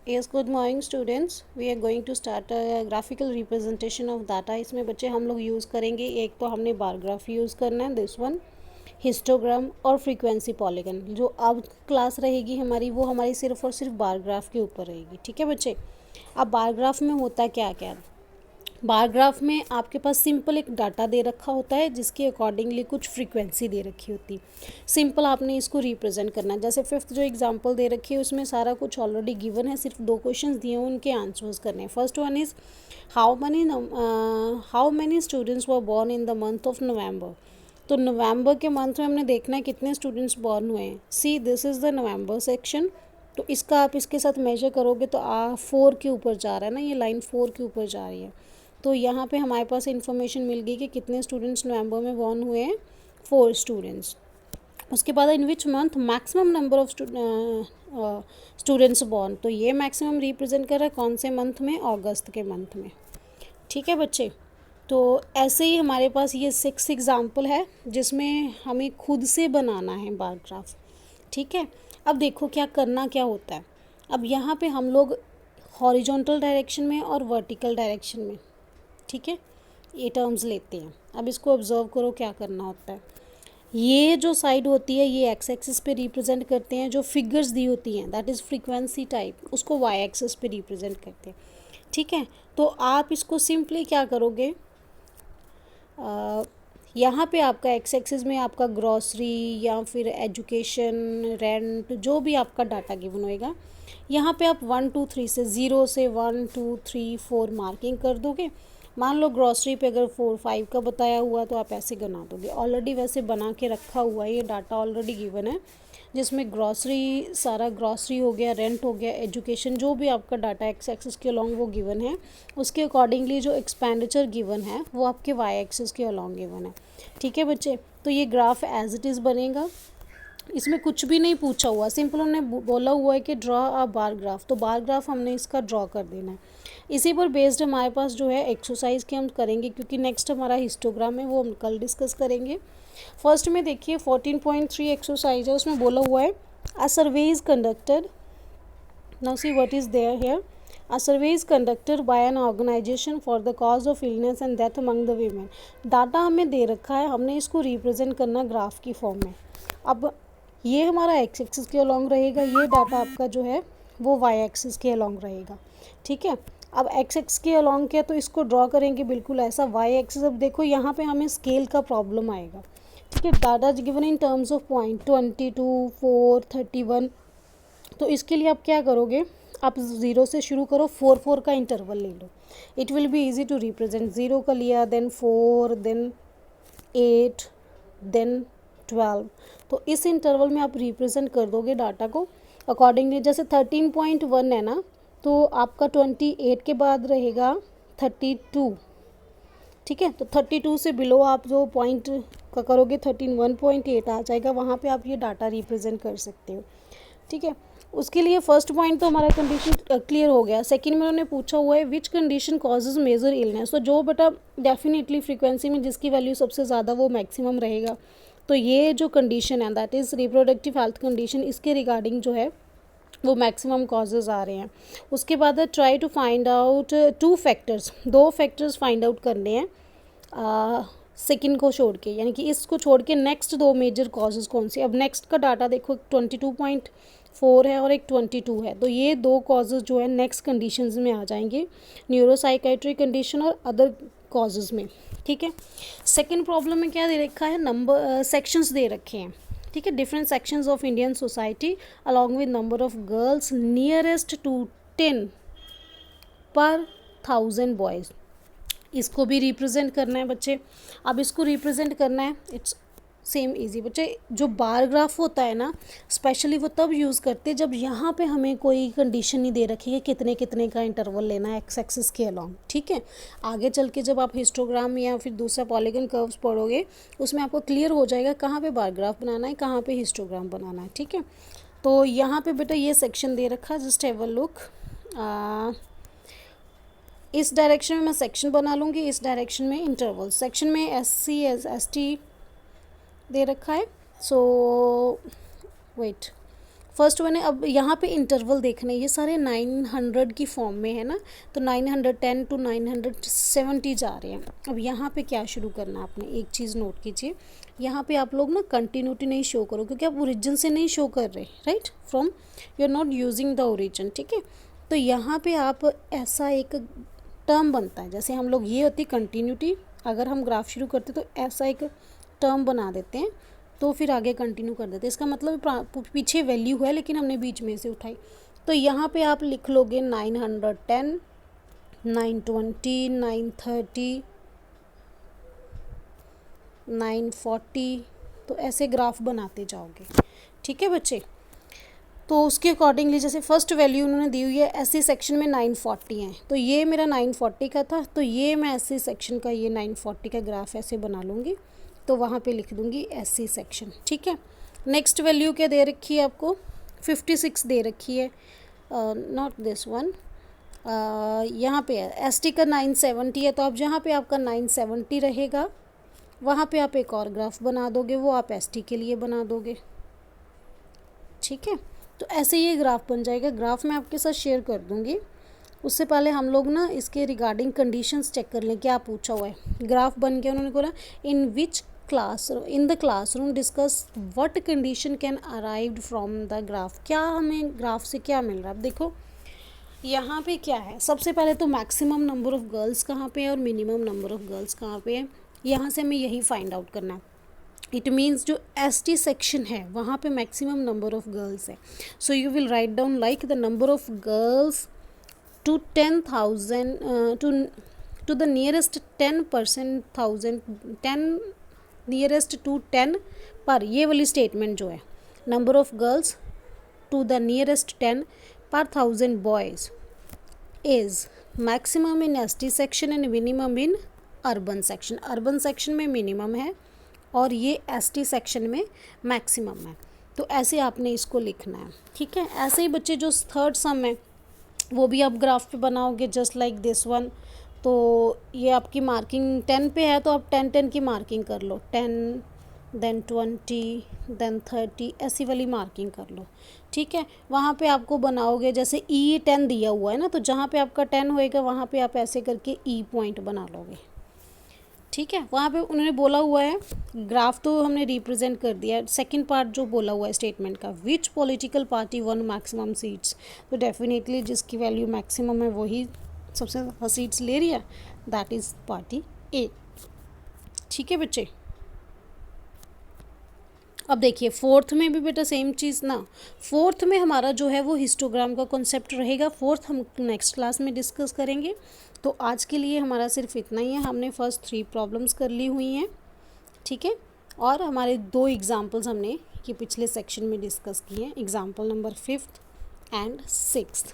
Yes, good morning students. We are going to start a graphical representation of data. इसमें बच्चे हम लोग use करेंगे, एक तो हमने बार ग्राफ यूज़ करना है, दिस वन हिस्टोग्राम और फ्रीक्वेंसी पॉलीगन। जो अब क्लास रहेगी हमारी वो हमारी सिर्फ और सिर्फ बार ग्राफ के ऊपर रहेगी। ठीक है बच्चे। अब बार ग्राफ में होता क्या क्या, बार ग्राफ में आपके पास सिंपल एक डाटा दे रखा होता है जिसके अकॉर्डिंगली कुछ फ्रीक्वेंसी दे रखी होती। सिंपल आपने इसको रिप्रेजेंट करना है। जैसे फिफ्थ जो एग्जांपल दे रखी है उसमें सारा कुछ ऑलरेडी गिवन है, सिर्फ दो क्वेश्चंस दिए हैं, उनके आंसर्स करने हैं। First one is how many students were born in the month of November. तो नवंबर के मंथ में हमने देखना है कितने स्टूडेंट्स बॉर्न हुए हैं। See this is the November section. तो इसका आप इसके साथ मेजर करोगे तो 4 के ऊपर जा रहा है ना, ये लाइन 4 के ऊपर जा रही है। तो यहाँ पे हमारे पास इन्फॉर्मेशन मिल गई कि कितने स्टूडेंट्स नवंबर में बॉर्न हुए हैं, 4 स्टूडेंट्स। उसके बाद in which month maximum number of students born, तो ये मैक्सिमम रिप्रेजेंट कर रहा है कौन से मंथ में, अगस्त के मंथ में। ठीक है बच्चे। तो ऐसे ही हमारे पास ये 6 एग्जाम्पल है जिसमें हमें खुद से बनाना है बार ग्राफ। ठीक है। अब देखो क्या होता है। अब यहाँ पे हम लोग हॉरिजॉन्टल डायरेक्शन में और वर्टिकल डायरेक्शन में, ठीक है, ये टर्म्स लेते हैं। अब इसको ऑब्जर्व करो क्या करना होता है। ये जो साइड होती है ये एक्स एक्सिस पे रिप्रेजेंट करते हैं, जो फिगर्स दी होती हैं दैट इज़ फ्रीक्वेंसी टाइप, उसको वाई एक्सिस पे रिप्रेजेंट करते हैं। ठीक है। तो आप इसको सिंपली क्या करोगे, यहाँ पे आपका एक्स एक्सिस में आपका ग्रॉसरी या फिर एजुकेशन, रेंट, जो भी आपका डाटा गिवन होएगा, यहाँ पे आप 1 2 3 से 0 से 1 2 3 4 मार्किंग कर दोगे। मान लो ग्रॉसरी पे अगर 4 5 का बताया हुआ तो आप ऐसे बना दोगे। ऑलरेडी वैसे बना के रखा हुआ है, ये डाटा ऑलरेडी गिवन है जिसमें ग्रॉसरी, सारा ग्रॉसरी हो गया, रेंट हो गया, एजुकेशन, जो भी आपका डाटा एक्स एक्सिस के अलॉन्ग वो गिवन है, उसके अकॉर्डिंगली जो एक्सपेंडिचर गिवन है वो आपके वाई एक्सिस के अलॉन्ग गिवन है। ठीक है बच्चे। तो ये ग्राफ एज इट इज़ बनेगा, इसमें कुछ भी नहीं पूछा हुआ, सिंपल उन्होंने बोला हुआ है कि ड्रॉ अ बार ग्राफ, तो बार ग्राफ हमने इसका ड्रॉ कर देना है। इसी पर बेस्ड हमारे पास जो है एक्सरसाइज के हम करेंगे, क्योंकि नेक्स्ट हमारा हिस्टोग्राम है वो हम कल डिस्कस करेंगे। फर्स्ट में देखिए 14.3 एक्सरसाइज है, उसमें बोला हुआ है a survey is conducted. Now see what is there here. A survey is conducted by an organization for the cause of illness and death among the women। Data हमें दे रखा है, हमने इसको रिप्रेजेंट करना ग्राफ की फॉर्म में। अब ये हमारा एक्स एक्सिस के अलॉन्ग रहेगा, ये डाटा आपका जो है वो वाई एक्सिस के अलॉन्ग रहेगा। ठीक है। अब एक्स एक्स के अलॉन्ग क्या, तो इसको ड्रॉ करेंगे बिल्कुल ऐसा। वाई एक्सिस, अब देखो यहाँ पे हमें स्केल का प्रॉब्लम आएगा। ठीक है। Data given in terms of point 22 4 31। तो इसके लिए आप क्या करोगे, आप 0 से शुरू करो, 4 4 का इंटरवल ले लो, it will be easy to represent. 0 का लिया, देन 4, देन 8, देन 12। तो इस इंटरवल में आप रिप्रेजेंट कर दोगे डाटा को अकॉर्डिंगली। जैसे 13.1 है ना, तो आपका 28 के बाद रहेगा 32। ठीक है। तो 32 से बिलो आप जो पॉइंट का करोगे 1.8 आ जाएगा, वहाँ पे आप ये डाटा रिप्रेजेंट कर सकते हो। ठीक है। उसके लिए फर्स्ट पॉइंट तो हमारा कंडीशन क्लियर हो गया। सेकंड में उन्होंने पूछा हुआ है which condition causes major illness. तो जो बेटा डेफिनेटली फ्रीक्वेंसी में जिसकी वैल्यू सबसे ज़्यादा वो मैक्सिमम रहेगा। तो ये जो कंडीशन है that is reproductive health condition, इसके रिगार्डिंग जो है वो मैक्सिमम कॉजेज़ आ रहे हैं। उसके बाद try to find out 2 factors, 2 factors find out करने हैं सेकंड को छोड़ के, यानी कि इसको छोड़ के नेक्स्ट 2 मेजर कॉजेज़ कौन सी। अब नेक्स्ट का डाटा देखो 22.4 है और एक 22 है, तो ये 2 कॉजेज़ जो है नेक्स्ट कंडीशंस में आ जाएंगे, न्यूरोसाइकेट्री कंडीशन और अदर कॉजेज़ में। ठीक है। सेकंड प्रॉब्लम में क्या दे रखा है, नंबर सेक्शंस दे रखे हैं। ठीक है। Different sections of Indian society along with number of girls nearest to 10 पर 1000 बॉयज़। इसको भी रिप्रेजेंट करना है बच्चे। अब इसको रिप्रेजेंट करना है, इट्स सेम इजी बच्चे। जो बार ग्राफ होता है ना, स्पेशली वो तब यूज़ करते हैं जब यहाँ पे हमें कोई कंडीशन नहीं दे रखी है कितने कितने का इंटरवल लेना है एक्स एक्सिस के अलॉन्ग। ठीक है। आगे चल के जब आप हिस्टोग्राम या फिर दूसरा पॉलीगन कर्व्स पढ़ोगे उसमें आपको क्लियर हो जाएगा कहाँ पे बार ग्राफ बनाना है, कहाँ पे हिस्टोग्राम बनाना है। ठीक है। तो यहाँ पे बेटा ये सेक्शन दे रखा है, जस्ट हैव अ लुक। इस डायरेक्शन में मैं सेक्शन बना लूँगी, इस डायरेक्शन में इंटरवल। सेक्शन में SC ST दे रखा है। सो वेट, फर्स्ट वन है, अब यहाँ पे इंटरवल देखना है, ये सारे 900 की फॉर्म में है ना, तो 910 टू 970 जा रहे हैं। अब यहाँ पे क्या शुरू करना है आपने, एक चीज़ नोट कीजिए, यहाँ पे आप लोग ना कंटिन्यूटी नहीं शो करो, क्योंकि आप ओरिजिन से नहीं शो कर रहे, right, from you are not using the origin, ठीक है। तो यहाँ पे आप ऐसा एक टर्म बनता है, जैसे हम लोग ये होती कंटिन्यूटी, अगर हम ग्राफ शुरू करते तो ऐसा एक टर्म बना देते हैं, तो फिर आगे कंटिन्यू कर देते हैं। इसका मतलब पीछे वैल्यू है लेकिन हमने बीच में से उठाई। तो यहाँ पे आप लिख लोगे 910, 920, 930, 940, तो ऐसे ग्राफ बनाते जाओगे, ठीक है बच्चे। तो उसके अकॉर्डिंगली जैसे फर्स्ट वैल्यू उन्होंने दी हुई है एससी सेक्शन में 940 है, तो ये मेरा 940 का था, तो ये मैं एससी सेक्शन का ये 940 का ग्राफ ऐसे बना लूँगी, तो वहाँ पे लिख दूँगी एससी सेक्शन, ठीक है। नेक्स्ट वैल्यू क्या दे रखी है आपको, 56 दे रखी है, नॉट दिस वन, यहाँ पे है एसटी का 970 है, तो अब जहाँ पे आपका 970 रहेगा वहाँ पे आप एक और ग्राफ बना दोगे, वो आप एसटी के लिए बना दोगे, ठीक है। तो ऐसे ये ग्राफ बन जाएगा। ग्राफ मैं आपके साथ शेयर कर दूँगी, उससे पहले हम लोग ना इसके रिगार्डिंग कंडीशंस चेक कर लें, क्या पूछा हुआ है। ग्राफ बन गया, उन्होंने बोला in which in the classroom discuss what condition can arrived from the graph, क्या हमें ग्राफ से क्या मिल रहा है। अब देखो यहाँ पे क्या है, सबसे पहले तो मैक्सिमम नंबर ऑफ़ गर्ल्स कहाँ पे है और मिनिमम नंबर ऑफ़ गर्ल्स कहाँ पे है, यहाँ से हमें यही फाइंड आउट करना है। इट मीन्स जो एसटी सेक्शन है वहाँ पे मैक्सिमम नंबर ऑफ़ गर्ल्स है, so you will write down like the number of girls to 10,000 to the nearest 10%, 10 nearest to 10 पर, ये वाली स्टेटमेंट जो है, number of girls to the nearest 10 पर 1000 boys is maximum in ST section and minimum in urban section. Urban section में minimum है और ये एसटी सेक्शन में मैक्सिमम है, तो ऐसे आपने इसको लिखना है, ठीक है। ऐसे ही बच्चे जो थर्ड सम है वो भी आप ग्राफ पे बनाओगे जस्ट लाइक दिस वन। तो ये आपकी मार्किंग 10 पे है, तो आप 10 की मार्किंग कर लो, 10 देन 20 देन 30, ऐसी वाली मार्किंग कर लो, ठीक है। वहाँ पे आपको बनाओगे, जैसे ई 10 दिया हुआ है ना, तो जहाँ पे आपका 10 होएगा वहाँ पे आप ऐसे करके ई पॉइंट बना लोगे, ठीक है। वहाँ पे उन्होंने बोला हुआ है, ग्राफ तो हमने रिप्रेजेंट कर दिया है, सेकंड पार्ट जो बोला हुआ है स्टेटमेंट का, विच political party one maximum seats, तो डेफिनेटली जिसकी वैल्यू मैक्सिमम है वही सबसे ज़्यादा सीट्स ले रही है, दैट इज़ पार्टी ए, ठीक है बच्चे। अब देखिए फोर्थ में भी बेटा सेम चीज़ ना, फोर्थ में हमारा जो है वो हिस्टोग्राम का कॉन्सेप्ट रहेगा, फोर्थ हम नेक्स्ट क्लास में डिस्कस करेंगे। तो आज के लिए हमारा सिर्फ इतना ही है, हमने फर्स्ट 3 प्रॉब्लम्स कर ली हुई हैं, ठीक है। और हमारे 2 एग्जांपल्स हमने ये पिछले सेक्शन में डिस्कस किए हैं, example number 5th and 6th।